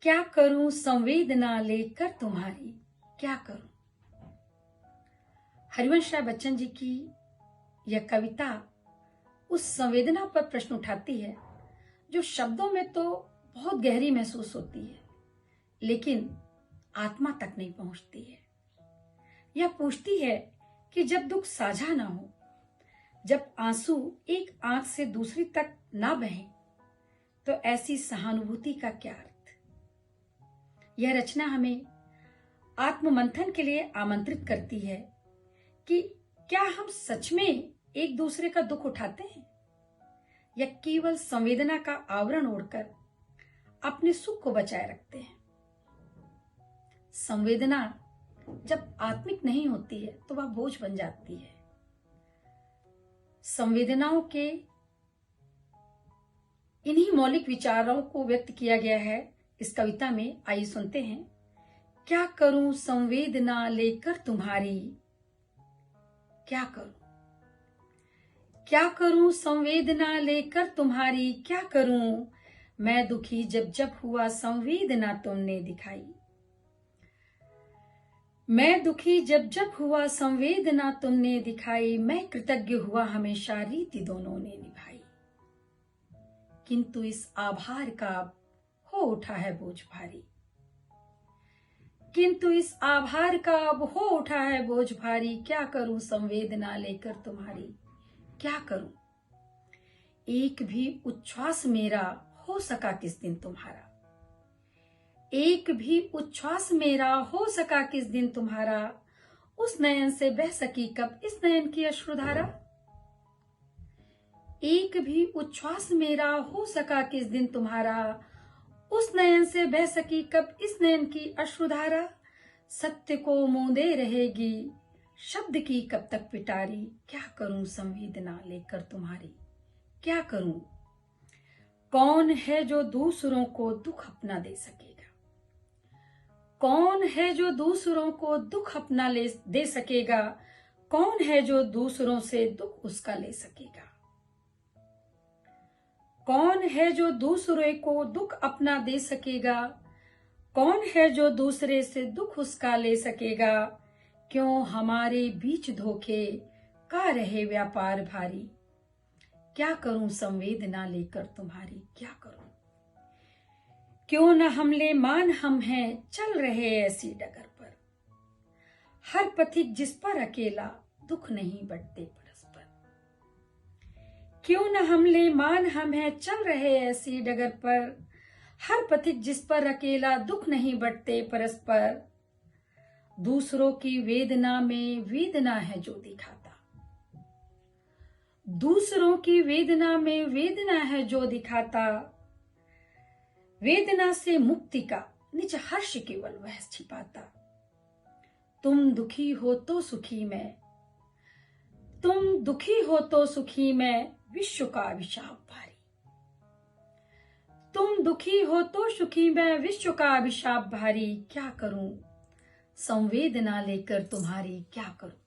क्या करूं संवेदना लेकर तुम्हारी, क्या करूं। हरिवंश राय बच्चन जी की यह कविता उस संवेदना पर प्रश्न उठाती है जो शब्दों में तो बहुत गहरी महसूस होती है, लेकिन आत्मा तक नहीं पहुंचती है। यह पूछती है कि जब दुख साझा ना हो, जब आंसू एक आंख से दूसरी तक ना बहें, तो ऐसी सहानुभूति का क्या अर्थ। यह रचना हमें आत्ममंथन के लिए आमंत्रित करती है कि क्या हम सच में एक दूसरे का दुख उठाते हैं या केवल संवेदना का आवरण ओढ़कर अपने सुख को बचाए रखते हैं। संवेदना जब आत्मिक नहीं होती है तो वह बोझ बन जाती है। संवेदनाओं के इन्हीं मौलिक विचारों को व्यक्त किया गया है इस कविता में। आइए सुनते हैं। क्या करूं संवेदना लेकर तुम्हारी, क्या करूं, क्या करूं संवेदना लेकर तुम्हारी, क्या करूं मैं दुखी जब जब हुआ संवेदना तुमने दिखाई। मैं दुखी जब जब हुआ संवेदना तुमने दिखाई, मैं कृतज्ञ हुआ हमेशा रीति दोनों ने निभाई। किंतु इस आभार का हो उठा है बोझ भारी, किंतु इस आभार का अब हो उठा है बोझ भारी। क्या करूं संवेदना लेकर तुम्हारी, क्या करूं। एक भी उच्छ्वास मेरा हो सका किस दिन तुम्हारा, एक भी उच्छ्वास मेरा हो सका किस दिन तुम्हारा। उस नयन से बह सकी कब इस नयन की अश्रुधारा। एक भी उच्छ्वास मेरा हो सका किस दिन तुम्हारा, उस नयन से बह सकी कब इस नयन की अश्रुधारा। सत्य को मूंदे रहेगी शब्द की कब तक पिटारी। क्या करूं संवेदना लेकर तुम्हारी, क्या करूं। कौन है जो दूसरों को दुख अपना दे सकेगा, कौन है जो दूसरों को दुख अपना दे सकेगा। कौन है जो दूसरों से दुख उसका ले सकेगा। कौन है जो दूसरे को दुख अपना दे सकेगा। कौन है जो दूसरे से दुख उसका ले सकेगा। क्यों हमारे बीच धोखे का रहे व्यापार भारी। क्या करूं संवेदना लेकर तुम्हारी, क्या करूं। क्यों न हमले मान हम हैं चल रहे ऐसी डगर पर। हर पथिक जिस पर अकेला दुख नहीं बंटते परस्पर। क्यों न हमले मान हम हैं चल रहे ऐसी डगर पर। हर पथिक जिस पर अकेला दुख नहीं बंटते परस्पर। दूसरों की वेदना में वेदना है जो दिखाता, दूसरों की वेदना में वेदना है जो दिखाता। वेदना से मुक्ति का निज हर्ष केवल वह छिपाता। तुम दुखी हो तो सुखी मैं, तुम दुखी हो तो सुखी मैं विश्व का अभिशाप भारी। तुम दुखी हो तो सुखी मैं विश्व का अभिशाप भारी। क्या करूं संवेदना लेकर तुम्हारी, क्या करूं।